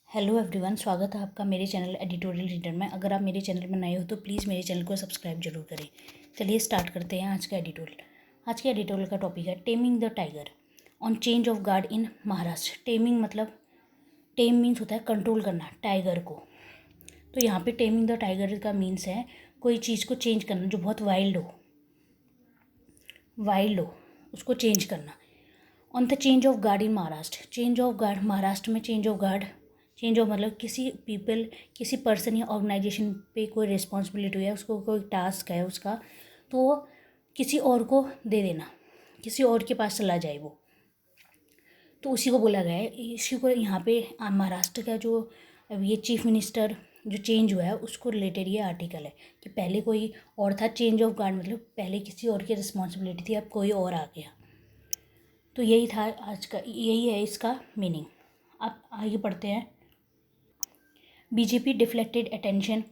Hello everyone, स्वागत है आपका मेरे चैनल एडिटोरियल रीडर में। अगर आप मेरे चैनल में नए हो तो प्लीज़ मेरे चैनल को सब्सक्राइब जरूर करें। चलिए स्टार्ट करते हैं आज का एडिटोरियल। आज के एडिटोरियल का टॉपिक है taming the tiger on change of guard in Maharashtra. Taming मतलब टेम मीन्स होता है कंट्रोल करना टाइगर को। तो यहाँ पे टेमिंग द टाइगर का मीन्स है कोई चीज़ को चेंज करना जो बहुत वाइल्ड हो उसको चेंज करना। On the change of guard in Maharashtra. Change of guard Maharashtra में चेंज ऑफ मतलब किसी पर्सन या ऑर्गेनाइजेशन पे कोई रिस्पॉन्सिबिलिटी है, उसको कोई टास्क है उसका, तो वो किसी और को दे देना, किसी और के पास चला जाए वो, तो उसी को बोला गया है। इसी को यहाँ पे महाराष्ट्र का जो अब ये चीफ मिनिस्टर जो चेंज हुआ है उसको रिलेटेड ये आर्टिकल है कि पहले कोई और था। चेंज ऑफ गार्ड मतलब पहले किसी और की रिस्पॉन्सिबिलिटी थी, अब कोई और आ गया। तो यही था आज का, यही है इसका मीनिंग। अब आगे पढ़ते हैं। BJP deflected attention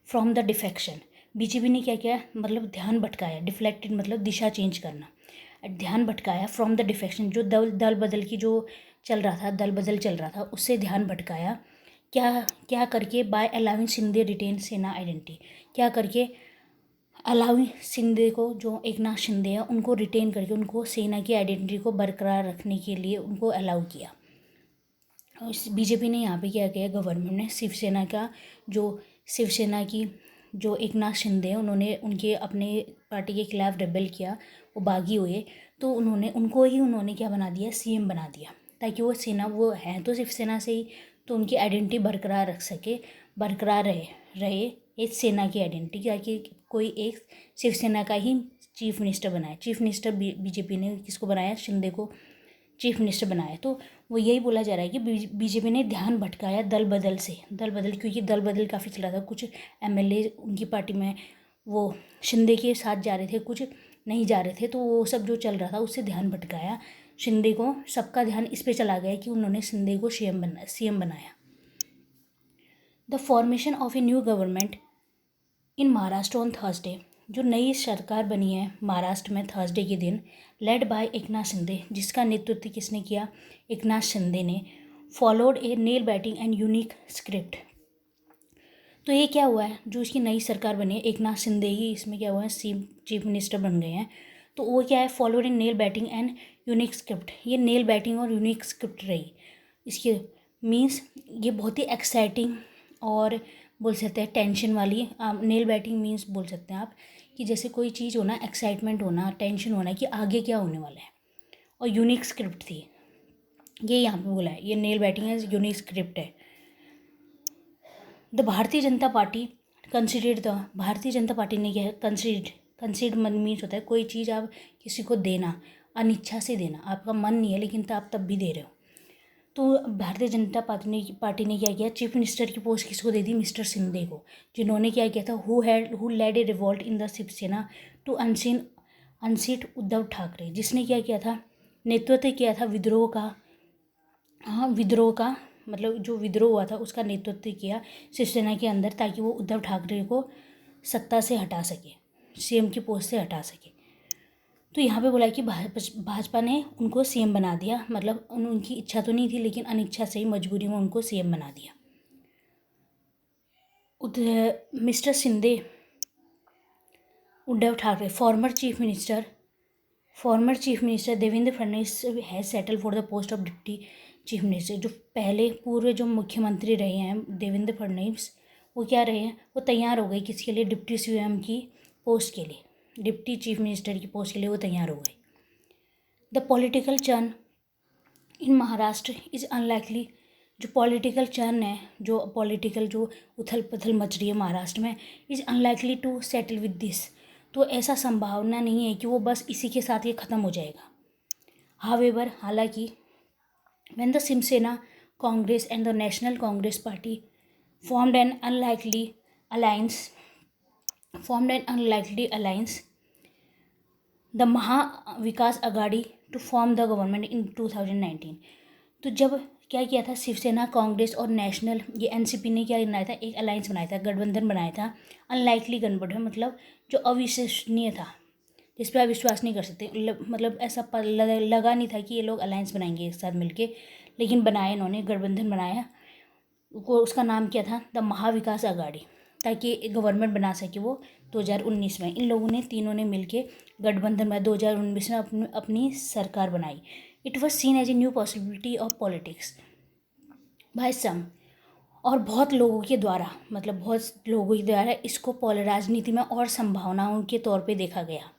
from the defection. BJP ने क्या किया, मतलब ध्यान भटकाया। डिफ्लेक्टेड मतलब दिशा चेंज करना, ध्यान भटकाया फ्रॉम द डिफेक्शन जो दल बदल की जो चल रहा था उससे ध्यान भटकाया। क्या क्या करके, बाय अलाउइंग शिंदे रिटेन सेना आइडेंटिटी। क्या करके, अलाउइंग शिंदे को, जो एकनाथ शिंदे हैं उनको रिटेन करके उनको सेना की आइडेंटिटी को बरकरार रखने के लिए उनको अलाउ किया। बीजेपी ने यहाँ पे क्या किया, गवर्नमेंट ने शिवसेना की जो एकनाथ शिंदे हैं उन्होंने उनके अपने पार्टी के खिलाफ रेबेल किया, वो बागी हुए, तो उन्होंने क्या बना दिया, सीएम बना दिया, ताकि वो सेना, वो हैं तो शिवसेना से ही, तो उनकी आइडेंटिटी बरकरार रख सके, बरकरार रहे एक सेना की आइडेंटिटी, ताकि कोई एक शिवसेना का ही चीफ मिनिस्टर बनाए। चीफ मिनिस्टर बीजेपी ने किसको बनाया, शिंदे को चीफ मिनिस्टर बनाया। तो वो यही बोला जा रहा है कि बीजेपी ने ध्यान भटकाया दल बदल, क्योंकि दल बदल काफ़ी चला था। कुछ एमएलए उनकी पार्टी में वो शिंदे के साथ जा रहे थे, कुछ नहीं जा रहे थे, तो वो सब जो चल रहा था उससे ध्यान भटकाया शिंदे को। सबका ध्यान इस पे चला गया कि उन्होंने शिंदे को सीएम बनाया। The formation of a new government in Maharashtra on Thursday. जो नई सरकार बनी है महाराष्ट्र में थर्सडे के दिन, लेड बाय एकनाथ शिंदे, जिसका नेतृत्व किसने किया, एकनाथ शिंदे ने। Followed A nail batting and unique script. तो ये क्या हुआ है, जो इसकी नई सरकार बनी है एकनाथ शिंदे ही इसमें क्या हुआ है, चीफ मिनिस्टर बन गए हैं। तो वो क्या है, followed A nail batting and unique script. ये नेल बैटिंग और यूनिक स्क्रिप्ट रही इसके मीन्स, ये बहुत ही एक्साइटिंग और बोल सकते हैं टेंशन वाली। नेल बैटिंग मीन्स बोल सकते हैं आप कि जैसे कोई चीज़ होना, एक्साइटमेंट होना, टेंशन होना कि आगे क्या होने वाला है। और यूनिक स्क्रिप्ट थी, ये यहाँ पे बोला है, ये नेल बैटिंग है, यूनिक स्क्रिप्ट है। The Bharatiya Janata party considered the, Bharatiya Janata party ने क्या है, कंसिड मीन्स होता है कोई चीज़ आप किसी को देना, अनिच्छा से देना, आपका मन नहीं है लेकिन आप तब भी दे रहे हो। तो भारतीय जनता पार्टी ने क्या किया, चीफ मिनिस्टर की पोस्ट किसको दे दी, मिस्टर शिंदे को, जिन्होंने क्या किया था, who led a revolt in the Shiv Sena to unseat Uddhav Thackeray, जिसने क्या किया था, नेतृत्व किया था विद्रोह का। हाँ, विद्रोह का मतलब जो विद्रोह हुआ था उसका नेतृत्व किया शिवसेना के अंदर, ताकि वो उद्धव ठाकरे को सत्ता से हटा सके, सीएम की पोस्ट से हटा सके। तो यहाँ पे बोला कि भाजपा ने उनको सीएम बना दिया, मतलब उनकी इच्छा तो नहीं थी लेकिन अनिच्छा से ही, मजबूरी में उनको सीएम बना दिया। Mister Shinde, Uddhav Thackeray, former chief minister Devendra Fadnavis has settle for the post of deputy chief minister. जो पूर्व जो मुख्यमंत्री रहे हैं देवेंद्र फडणवीस, वो क्या रहे हैं, वो तैयार हो गए किसके लिए, डिप्टी सीएम की पोस्ट के लिए, डिप्टी चीफ मिनिस्टर की पोस्ट के लिए वो तैयार हो गए। The political churn in Maharashtra is unlikely. जो पॉलिटिकल चर्न है, जो पॉलिटिकल जो उथल पुथल मच रही है महाराष्ट्र में, is unlikely to settle with this. तो ऐसा संभावना नहीं है कि वो बस इसी के साथ ये ख़त्म हो जाएगा। हावेवर, हालांकि, when the Shiv Sena Congress and the National Congress Party formed an unlikely alliance, the Maha Vikas Aghadi to form the government in 2019। तो जब क्या किया था शिवसेना, कांग्रेस और नेशनल, ये एनसीपी ने क्या बनाया था, एक अलायंस बनाया था, गठबंधन बनाया था। अनलाइकली गठबंधन मतलब जो अविश्वसनीय था, जिस पर आप विश्वास नहीं कर सकते, मतलब ऐसा लगा नहीं था कि ये लोग अलायंस बनाएंगे एक साथ मिलके, लेकिन बनाया इन्होंने, गठबंधन बनाया को उसका नाम क्या था, द महाविकास अघाड़ी, ताकि गवर्नमेंट बना सके वो 2019 में। इन लोगों ने तीनों ने मिलके गठबंधन में 2019 में अपनी सरकार बनाई। It was seen as a new possibility of politics by some, और बहुत लोगों के द्वारा, मतलब बहुत लोगों के द्वारा इसको राजनीति में और संभावनाओं के तौर पे देखा गया।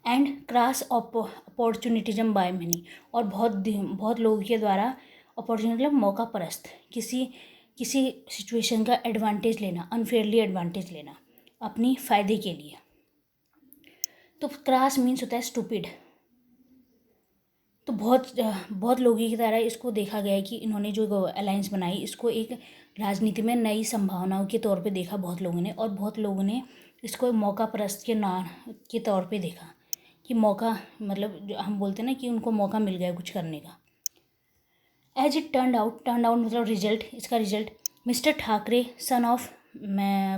And cross opportunism by money, और बहुत लोगों के द्वारा अपॉर्चुनिटी मतलब मौका परस्त, किसी किसी सिचुएशन का एडवांटेज लेना, अनफेयरली एडवांटेज लेना अपनी फ़ायदे के लिए। तो क्रॉस मीन्स होता है स्टूपिड। तो बहुत लोगों की तरह इसको देखा गया है कि इन्होंने जो अलायंस बनाई इसको एक राजनीति में नई संभावनाओं के तौर पे देखा बहुत लोगों ने, और बहुत लोगों ने इसको मौका परस्त के तौर पे देखा कि मौका, मतलब जो हम बोलते हैं ना कि उनको मौका मिल गया कुछ करने का। एज इट टर्न आउट मतलब रिजल्ट, इसका result, mister Thackeray son of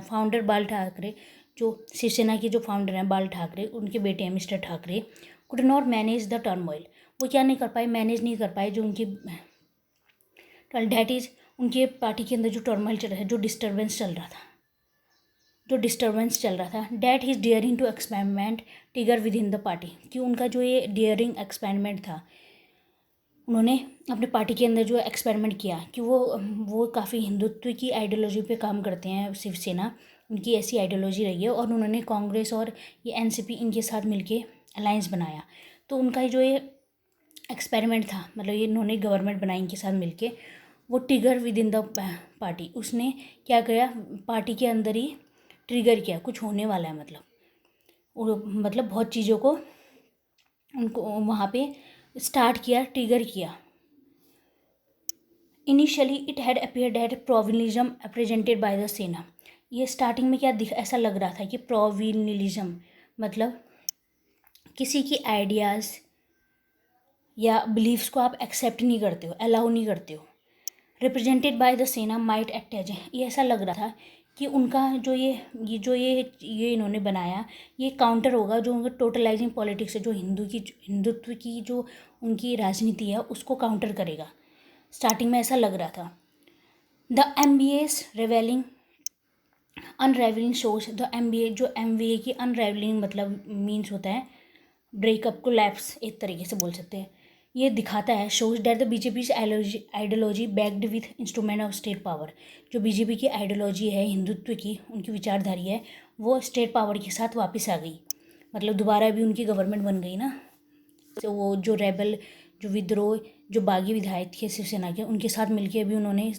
founder बाल ठाकरे, जो शिवसेना के जो फाउंडर हैं बाल ठाकरे, उनके बेटे हैं mister Thackeray, could not manage the turmoil. वो क्या नहीं कर पाए, मैनेज नहीं कर पाए जो उनकी डैट इज उनके पार्टी के अंदर जो टर्मोइल चल रहा है, जो डिस्टर्बेंस चल रहा था, that is daring to experiment trigger within the party, कि उनका जो ये डियरिंग एक्सपेरिमेंट था, उन्होंने अपने पार्टी के अंदर जो एक्सपेरिमेंट किया कि वो काफ़ी हिंदुत्व की आइडियोलॉजी पे काम करते हैं। शिवसेना उनकी ऐसी आइडियोलॉजी रही है, और उन्होंने कांग्रेस और ये एनसीपी इनके साथ मिलके अलायंस बनाया। तो उनका जो ये एक्सपेरिमेंट था, मतलब ये इन्होंने गवर्नमेंट बनाई इनके साथ मिलके, वो trigger with in the party, उसने क्या किया, पार्टी के अंदर ही ट्रिगर किया, कुछ होने वाला है, मतलब बहुत चीज़ों को उनको वहाँ पे स्टार्ट किया, ट्रिगर किया। Initially it had appear that provincialism represented by the Sena. ये स्टार्टिंग में क्या ऐसा लग रहा था कि प्रोविनिज्म मतलब किसी की आइडियाज़ या बिलीव्स को आप एक्सेप्ट नहीं करते हो, अलाउ नहीं करते हो। रिप्रेजेंटेड बाय द सेना माइट एक्ट एज, ये ऐसा लग रहा था कि उनका ये इन्होंने बनाया, ये काउंटर होगा जो उनका टोटलाइजिंग पॉलिटिक्स है, जो हिंदुत्व की जो उनकी राजनीति है उसको काउंटर करेगा। स्टार्टिंग में ऐसा लग रहा था। The ambiguous ravelling unravelling shows, the एम्बिए जो एमबीए की अनरेवलिंग मतलब मीन्स होता है ब्रेकअप को, लैप्स एक तरीके से बोल सकते हैं। ये दिखाता है, shows that the BJP ideology backed with instrument of state power, जो बीजेपी की आइडियोलॉजी है हिंदुत्व की, उनकी विचारधारी है, वो स्टेट पावर के साथ वापस आ गई, मतलब दोबारा भी उनकी गवर्नमेंट बन गई ना। तो वो जो रेबल, जो विद्रोह, जो बागी विधायक थे शिवसेना के, उनके साथ मिलके भी उन्होंने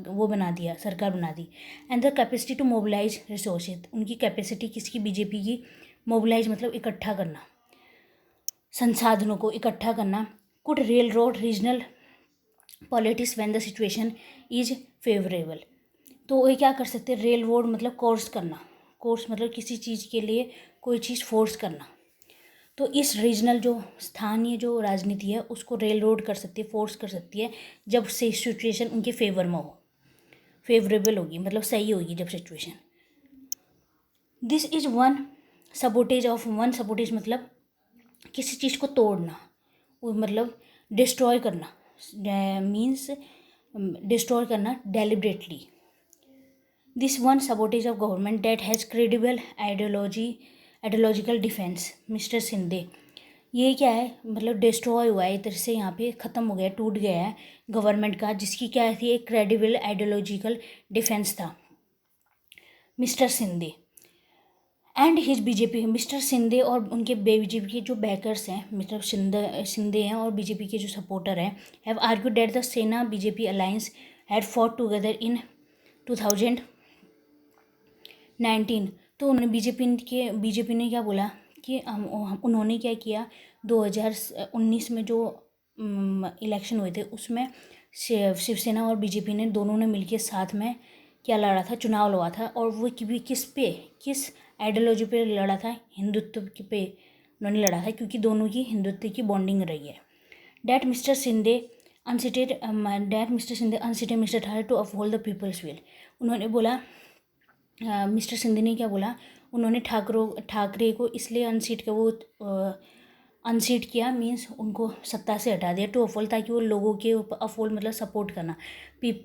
वो बना दिया, सरकार बना दी। And the capacity to mobilise resources, उनकी कैपेसिटी किसकी, बीजेपी की, मोबिलाइज मतलब इकट्ठा करना, संसाधनों को इकट्ठा करना। Could railroad regional politics when the situation is favourable, तो ये क्या कर सकते हैं, रेल रोड मतलब कोर्स करना, कोर्स मतलब किसी चीज़ के लिए कोई चीज़ फोर्स करना। तो इस रीजनल जो स्थानीय जो राजनीति है उसको रेल रोड कर सकती है, फोर्स कर सकती है, जब से सिचुएशन उनके फेवर में हो, फेवरेबल होगी, मतलब सही होगी जब situation. This is one sabotage मतलब किसी चीज़ को तोड़ना, वो मतलब डिस्ट्रॉय करना, मीन्स डिस्ट्रॉय करना deliberately. This one sabotage of government that has credible ideological defence, mister Shinde. ये क्या है, मतलब डिस्ट्रॉय हुआ है, इधर से यहाँ पे ख़त्म हो गया, टूट गया है गवर्नमेंट का, जिसकी क्या थी, एक क्रेडिबल आइडियोलॉजिकल डिफेंस था, mister Shinde and his BJP. Mister Shinde और उनके बीजेपी के जो बैकर्स हैं, मिस्टर सिंधे हैं और बीजेपी के जो सपोर्टर हैं, हैव आर्ग्यूड दैट द सेना BJP alliance had fought together in 2019। तो उन्होंने बीजेपी ने क्या बोला कि उन्होंने क्या किया, 2019 में जो इलेक्शन हुए थे उसमें शिवसेना और बीजेपी ने दोनों ने मिलकर साथ में क्या लड़ा था, चुनाव लड़ा था, और वो किस आइडियोलॉजी पे लड़ा था, हिंदुत्व पे उन्होंने लड़ा था, क्योंकि दोनों की हिंदुत्व की बॉन्डिंग रही है। That mister Shinde unseated mister Thackeray to uphold the people's will. उन्होंने बोला, मिस्टर सिंधे ने क्या बोला, उन्होंने ठाकरे को इसलिए अनसीट का वो अनसीट किया मीन्स उनको सत्ता से हटा दिया, टू अफोल, ताकि वो लोगों के ऊपर, अफोल मतलब सपोर्ट करना,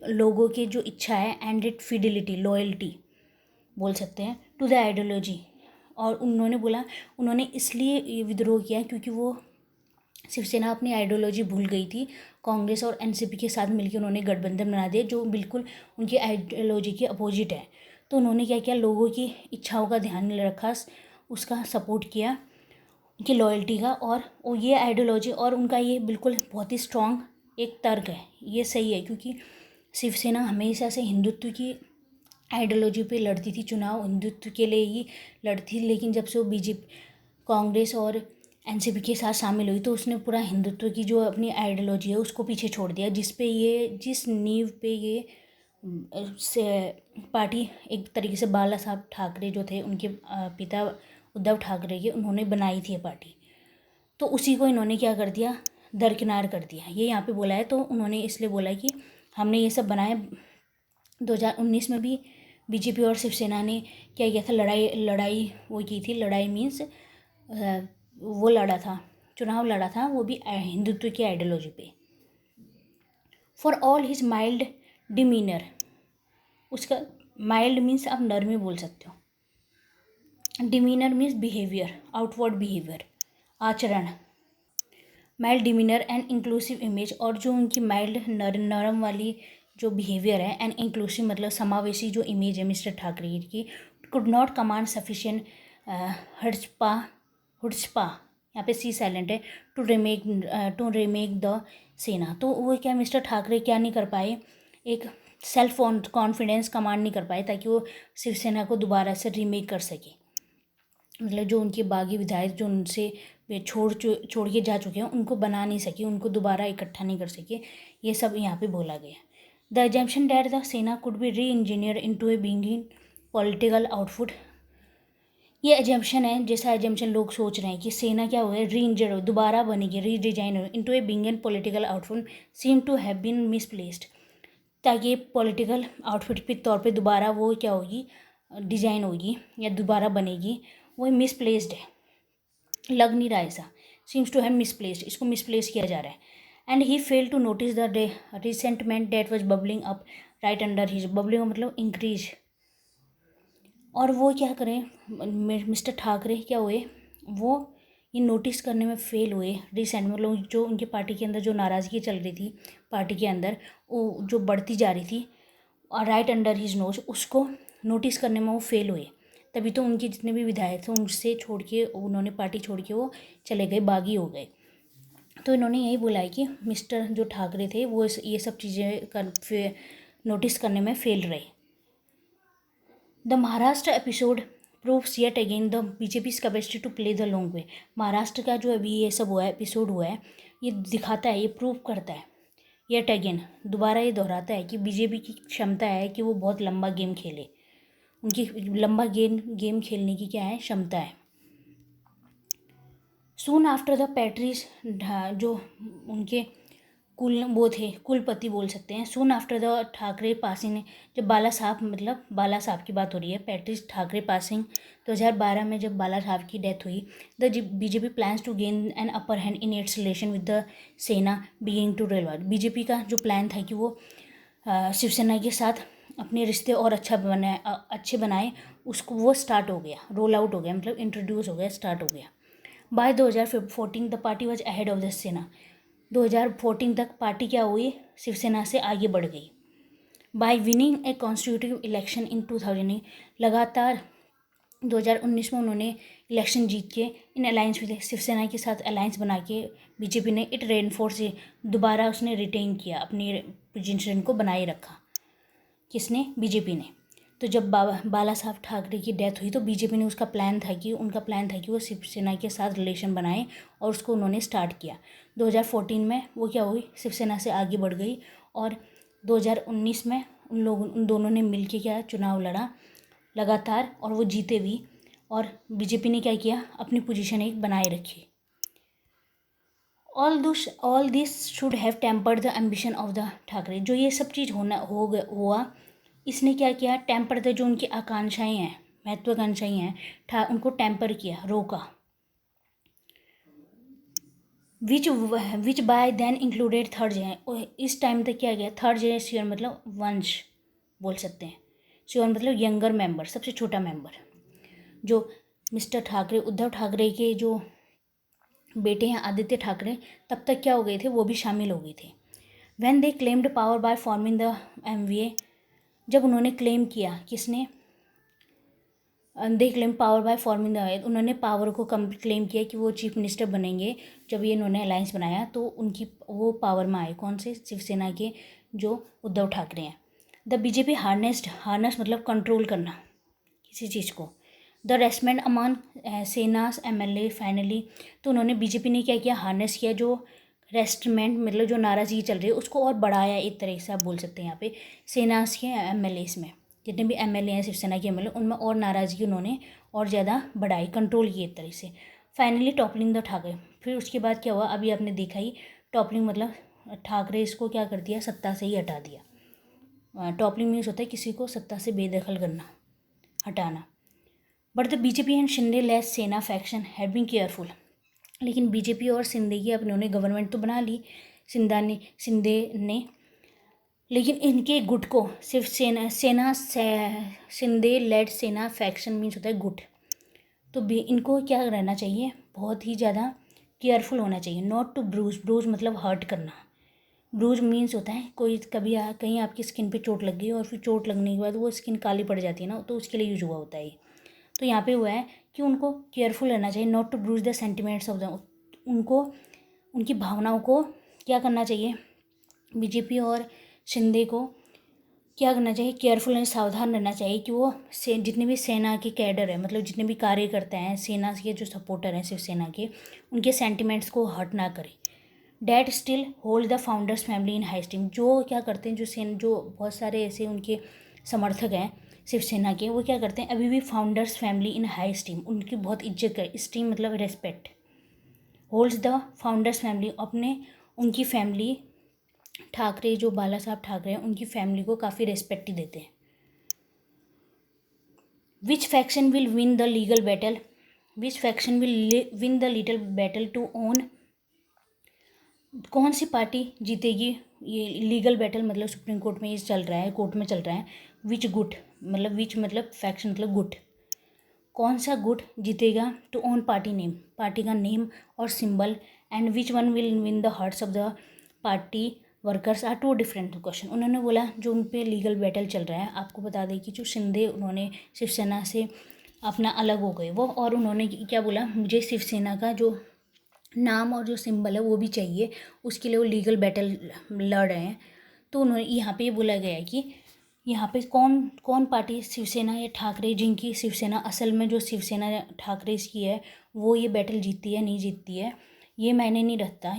लोगों के जो इच्छा है, एंड इट फिडिलिटी, लॉयल्टी बोल सकते हैं, टू द आइडियोलॉजी। और उन्होंने बोला उन्होंने इसलिए विद्रोह किया क्योंकि वो शिवसेना अपनी आइडियोलॉजी भूल गई थी। कांग्रेस और एनसीपी के साथ मिलकर उन्होंने गठबंधन बना दिया जो बिल्कुल उनकी आइडियोलॉजी के अपोजिट है। तो उन्होंने क्या किया, लोगों की इच्छाओं का ध्यान नहीं रखा, उसका सपोर्ट किया, उनकी लॉयल्टी का। और ये आइडियोलॉजी और उनका ये बिल्कुल बहुत ही स्ट्रॉन्ग एक तर्क है, ये सही है, क्योंकि शिवसेना हमेशा से हिंदुत्व की आइडियोलॉजी पे लड़ती थी, चुनाव हिंदुत्व के लिए ही लड़ती थी। लेकिन जब से वो बीजेपी, कांग्रेस और एनसीपी के साथ शामिल हुई तो उसने पूरा हिंदुत्व की जो अपनी आइडियोलॉजी है उसको पीछे छोड़ दिया, जिस नींव पे ये से पार्टी एक तरीके से बाला साहब ठाकरे जो थे, उनके पिता उद्धव ठाकरे के, उन्होंने बनाई थी ये पार्टी। तो उसी को इन्होंने क्या कर दिया, दरकिनार कर दिया। ये यहाँ पे बोला है, तो उन्होंने इसलिए बोला है कि हमने ये सब बनाया। 2019 में भी बीजेपी और शिवसेना ने क्या किया था, लड़ाई वो की थी। लड़ाई मीन्स वो लड़ा था, चुनाव लड़ा था, वो भी हिंदुत्व की आइडियोलॉजी पे। For all his mild demeanour, उसका माइल्ड मीन्स आप नरमी बोल सकते हो, demeanour means behaviour, outward behaviour, आचरण, mild demeanour and inclusive image, और जो उनकी माइल्ड नरम वाली जो बिहेवियर है, एंड इंक्लूसिव मतलब समावेशी जो इमेज है मिस्टर ठाकरे की, कुड नॉट कमांड सफिशिएंट हुड्सपा, यहाँ पे सी साइलेंट है, टू रिमेक द सेना। तो वो क्या, मिस्टर ठाकरे क्या नहीं कर पाए, एक सेल्फ कॉन्फिडेंस कमांड नहीं कर पाए ताकि वो शिवसेना को दोबारा से रीमेक कर सके। मतलब जो उनके बागी विधायक जो उनसे वे छोड़ के जा चुके हैं, उनको बना नहीं सके, उनको दोबारा इकट्ठा नहीं कर सके, ये सब यहाँ पे बोला गया। The assumption that the Sena could be reengineer into a binging political output, ये एजम्पशन है, जैसा एजम्पशन लोग सोच रहे हैं कि सेना क्या हुआ है, री इंजर्ड हो, दोबारा बनेगी, री डिजाइन हो into a binging political output, seem to have been misplaced, ताकि पॉलिटिकल आउटफिट के तौर पे दोबारा वो क्या होगी, डिजाइन होगी या दोबारा बनेगी, वो मिसप्लेस्ड है, लग नहीं रहा ऐसा, सीम्स टू हैव मिसप्लेस्ड, इसको मिसप्लेस किया जा रहा है। And he fail to notice the resentment that was bubbling up right under his, bubbling मतलब इंक्रीज। और वो क्या करें, मिस्टर ठाकरे क्या हुए, वो ये नोटिस करने में फेल हुए, रिसेंट मतलब जो उनके पार्टी के अंदर जो नाराज़गी चल रही थी पार्टी के अंदर, वो जो बढ़ती जा रही थी, और राइट अंडर हिज नोज, उसको नोटिस करने में वो फेल हुए। तभी तो उनके जितने भी विधायक थे उनसे छोड़ के, उन्होंने पार्टी छोड़ के वो चले गए, बागी हो गए। तो इन्होंने यही बोला है कि मिस्टर जो ठाकरे थे वो ये सब चीज़ें नोटिस करने में फेल रहे। The Maharashtra episode proves yet again the BJP's capacity to play the long way, Maharashtra का जो अभी ये सब हुआ है, एपिसोड हुआ है, ये दिखाता है, ये प्रूव करता है, येट अगेन दोबारा ये दोहराता है कि बीजेपी की क्षमता है कि वो बहुत लंबा गेम खेले, उनकी लंबा गेम खेलने की क्या है, क्षमता है। सून आफ्टर द पैट्रीज, जो उनके वो थे, कुलपति बोल सकते हैं, soon after the Thackeray passing, जब बाला साहब, मतलब बाला साहब की बात हो रही है, पैट्रीज ठाकरे पासिंग 2012 में जब बाला साहब की डेथ हुई, the BJP plans to gain an upper hand in its relation with the Sena beginning to रेलवा, BJP का जो प्लान था कि वो शिवसेना के साथ अपने रिश्ते और अच्छे बनाए, उसको वो स्टार्ट हो गया, रोल आउट हो गया, मतलब इंट्रोड्यूस हो गया, स्टार्ट हो गया। By 2014 the party was ahead of the Sena, 2014 तक पार्टी क्या हुई, शिवसेना से आगे बढ़ गई। Bye winning A constitutive election in 2000, लगातार 2019 में उन्होंने इलेक्शन जीत के इन अलायंस विद शिवसेना के साथ अलायंस बना के बीजेपी ने इट रेनफोर्स, दोबारा उसने रिटेन किया, अपनी पोजीशन को बनाए रखा, किसने, बीजेपी ने। तो जब बाला साहब ठाकरे की डेथ हुई तो बीजेपी ने उनका प्लान था कि वो शिवसेना के साथ रिलेशन बनाए, और उसको उन्होंने स्टार्ट किया। 2014 में वो क्या हुई, शिवसेना से आगे बढ़ गई, और 2019 में उन दोनों ने मिलके क्या चुनाव लड़ा लगातार, और वो जीते भी, और बीजेपी ने क्या किया, अपनी पोजीशन एक बनाए रखी। All this should have tempered the ambition of the Thackeray, जो ये सब चीज़ हुआ, इसने क्या किया, टेम्पर द, जो उनकी आकांक्षाएं हैं, महत्वाकांक्षाएं हैं, उनको टेम्पर किया, रोका। Which by then included third generation. इस टाइम तक क्या गया, थर्ड जनरेशन मतलब वंश बोल सकते हैं, श्योर मतलब यंगर मेंबर, सबसे छोटा मेंबर, जो मिस्टर ठाकरे, उद्धव ठाकरे के जो बेटे हैं आदित्य ठाकरे, तब तक क्या हो गए थे, वो भी शामिल हो गए थे। When they claimed power by forming the MVA, जब उन्होंने क्लेम किया, किसने, they claim power by forming the, उन्होंने पावर को कम क्लेम किया कि वो चीफ मिनिस्टर बनेंगे। जब ये इन्होंने अलायंस बनाया तो उनकी वो पावर में आए, कौन से, शिवसेना के जो उद्धव ठाकरे हैं। द बीजेपी हार्नेस मतलब कंट्रोल करना किसी चीज़ को। The रेस्टमेंट Aman Senas MLA finally, तो उन्होंने बीजेपी ने क्या किया, हार्नेस किया, जो रेस्टमेंट मतलब जो नाराज़गी चल रही है उसको और बढ़ाया, एक तरह से आप बोल सकते हैं यहाँ पे सेनास के एमएलए में, जितने भी एमएलए हैं शिवसेना के एमएलए, उनमें और नाराज़गी उन्होंने और ज़्यादा बढ़ाई, कंट्रोल की एक तरह से। फाइनली टॉपलिंग द ठाकरे, फिर उसके बाद क्या हुआ, अभी आपने देखा ही, टॉपलिंग मतलब ठाकरे इसको क्या कर दिया, सत्ता से ही हटा दिया। टॉपलिंग मीन्स होता है किसी को सत्ता से बेदखल करना, हटाना। But the BJP and Shinde less सेना फैक्शन हैड बीन केयरफुल, लेकिन बीजेपी और शिंदे की, अब इन्होंने गवर्नमेंट तो बना ली शिंदे ने, लेकिन इनके गुट को सिर्फ शिंदे लेड सेना फैक्शन मीन्स होता है गुट, तो भी इनको क्या रहना चाहिए, बहुत ही ज़्यादा केयरफुल होना चाहिए। नॉट टू ब्रूज मतलब हर्ट करना। ब्रूज मीन्स होता है कोई कभी कहीं आपकी स्किन पे चोट लग गई और फिर चोट लगने के बाद वो स्किन काली पड़ जाती है ना, तो उसके लिए यूज हुआ होता है ये। तो यहाँ पे हुआ है कि उनको केयरफुल रहना चाहिए, not to bruise the sentiments of the, उनको उनकी भावनाओं को क्या करना चाहिए, बीजेपी और शिंदे को क्या करना चाहिए, केयरफुल एंड सावधान रहना चाहिए कि वो जितने भी सेना के कैडर है, मतलब जितने भी कार्यकर्ता हैं सेना के, जो सपोर्टर हैं शिवसेना के, उनके सेंटिमेंट्स को हर्ट ना करें। That still hold the founders family in high steam, जो क्या करते हैं, जो बहुत सारे ऐसे उनके समर्थक हैं शिवसेना के, वो क्या करते हैं, अभी भी founders family in high steam, उनकी बहुत इज्जत कर, स्टीम मतलब respect, holds the founders family, अपने उनकी फैमिली ठाकरे, जो बाला साहब ठाकरे हैं, उनकी फैमिली को काफ़ी रेस्पेक्ट देते हैं। Which faction will win the legal battle, which faction will win the legal battle to own, कौन सी पार्टी जीतेगी ये लीगल बैटल, मतलब सुप्रीम कोर्ट में ये चल रहा है, कोर्ट में चल रहा है। विच गुट मतलब विच मतलब फैक्शन मतलब गुट, कौन सा गुट जीतेगा to own party name, party का नेम और symbol, and which one will win the hearts of the party workers are two different question. उन्होंने बोला जो उन पे लीगल बैटल चल रहा है, आपको बता दें कि जो शिंदे उन्होंने शिवसेना से अपना अलग हो गए वो, और उन्होंने क्या बोला, मुझे शिवसेना का जो नाम और जो सिंबल है वो भी चाहिए, उसके लिए वो लीगल बैटल लड़ रहे हैं। तो उन्होंने यहाँ पे ये बोला गया है कि यहाँ पे कौन कौन पार्टी, शिवसेना या ठाकरे, जिनकी शिवसेना असल में जो शिवसेना ठाकरे की है, वो ये बैटल जीतती है नहीं जीतती है, ये मायने नहीं रखता,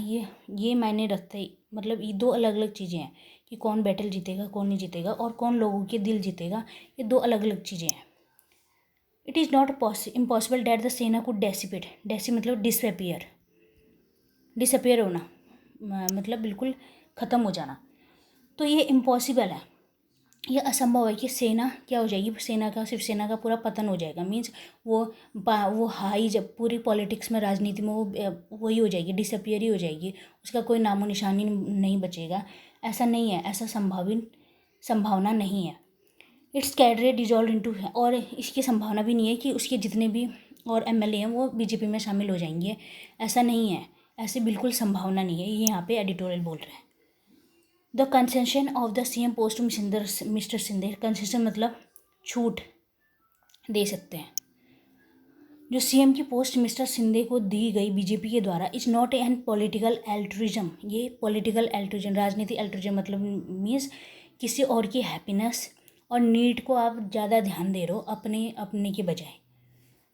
ये मायने रखता है, मतलब ये दो अलग अलग चीज़ें हैं कि कौन बैटल जीतेगा कौन नहीं जीतेगा, और कौन लोगों के दिल जीतेगा, ये दो अलग अलग चीज़ें हैं। It is not impossible that the Sena could dissipate, मतलब डिसअपियर होना, मतलब बिल्कुल ख़त्म हो जाना, तो ये इम्पॉसिबल है, ये असंभव है कि सेना क्या हो जाएगी, सेना का शिवसेना का पूरा पतन हो जाएगा, मीन्स वो हाई, जब पूरी पॉलिटिक्स में, राजनीति में वो वही हो जाएगी, डिसअपियर ही हो जाएगी, उसका कोई नामो निशानी नहीं बचेगा। ऐसा नहीं है, ऐसा संभावना नहीं है। इट्स कैडरे डिजॉल्व इनटू, और इसकी संभावना भी नहीं है कि उसके जितने भी और एमएलए हैं वो बीजेपी में शामिल हो जाएंगे, ऐसा नहीं है, ऐसी बिल्कुल संभावना नहीं है, ये यहाँ पे एडिटोरियल बोल रहे हैं। The concession of the CM post mister Shinde, concession मतलब छूट दे सकते हैं, जो सीएम की पोस्ट मिस्टर शिंदे को दी गई बीजेपी के द्वारा, इज नॉट एन पॉलिटिकल एल्ट्रिज्म, ये पॉलिटिकल एल्ट्रिज्म, राजनीति एल्ट्रिज्म मतलब मीन्स किसी और की हैप्पीनेस और नीड को आप ज़्यादा ध्यान दे रहे हो अपने के बजाय,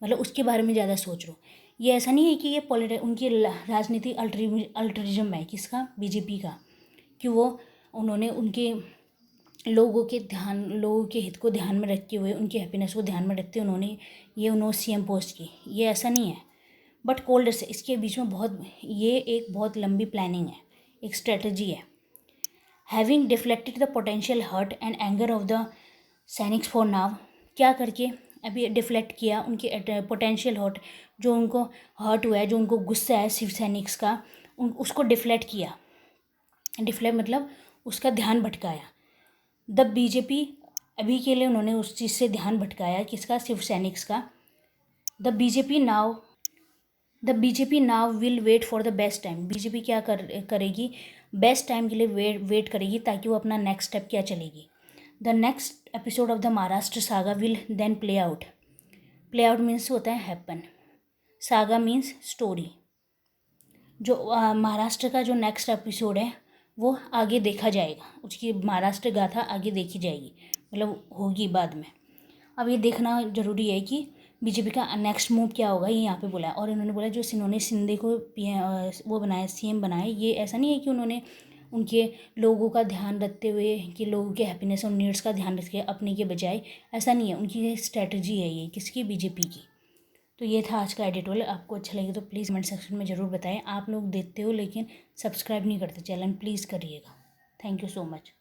मतलब उसके बारे में ज़्यादा सोच रहे हो। ये ऐसा नहीं है कि ये उनकी राजनीति अल्ट्रिज्म है, किसका, बीजेपी का, कि वो उन्होंने उनके लोगों के हित को ध्यान में रखते हुए, उनकी हैप्पीनेस को ध्यान में रखते हुए उन्होंने सीएम पोस्ट की, ये ऐसा नहीं है। बट कोल्ड से इसके बीच में ये एक बहुत लंबी प्लानिंग है, एक स्ट्रेटजी है। Having deflected the potential hurt and anger of the sainiks for now, क्या करके अभी डिफ्लेक्ट किया उनके पोटेंशियल हर्ट, जो उनको हर्ट हुआ है, जो उनको गुस्सा है शिव सैनिक्स का, उसको डिफ्लेक्ट किया। डिफ्लेक्ट मतलब उसका ध्यान भटकाया। द बीजेपी अभी के लिए उन्होंने उस चीज़ से ध्यान भटकाया, किसका? शिव सैनिक्स का। The BJP now will wait for the best time. BJP क्या करेगी? बेस्ट टाइम के लिए वेट करेगी, ताकि वो अपना नेक्स्ट स्टेप क्या चलेगी। The next episode of the Maharashtra saga will then play out. Play out means होता है हैपन, सागा मीन्स स्टोरी। जो महाराष्ट्र का जो नेक्स्ट एपिसोड है वो आगे देखा जाएगा, उसकी महाराष्ट्र गाथा आगे देखी जाएगी, मतलब होगी बाद में। अब ये देखना ज़रूरी है कि बीजेपी का नेक्स्ट मूव क्या होगा, ये यहाँ पे बोला है। और इन्होंने बोला जो इन्होंने शिंदे को वो बनाया, सीएम बनाया, ये ऐसा नहीं है कि उन्होंने उनके लोगों का ध्यान रखते हुए, कि लोगों के हैप्पीनेस और नीड्स का ध्यान रख के अपने के बजाय, ऐसा नहीं है। उनकी स्ट्रैटेजी है ये, किसकी? बीजेपी की। तो ये था आज का एडिटोरियल। आपको अच्छा लगे तो प्लीज़ कमेंट सेक्शन में ज़रूर बताएं। आप लोग देखते हो लेकिन सब्सक्राइब नहीं करते चैनल, प्लीज़ करिएगा। Thank you so much.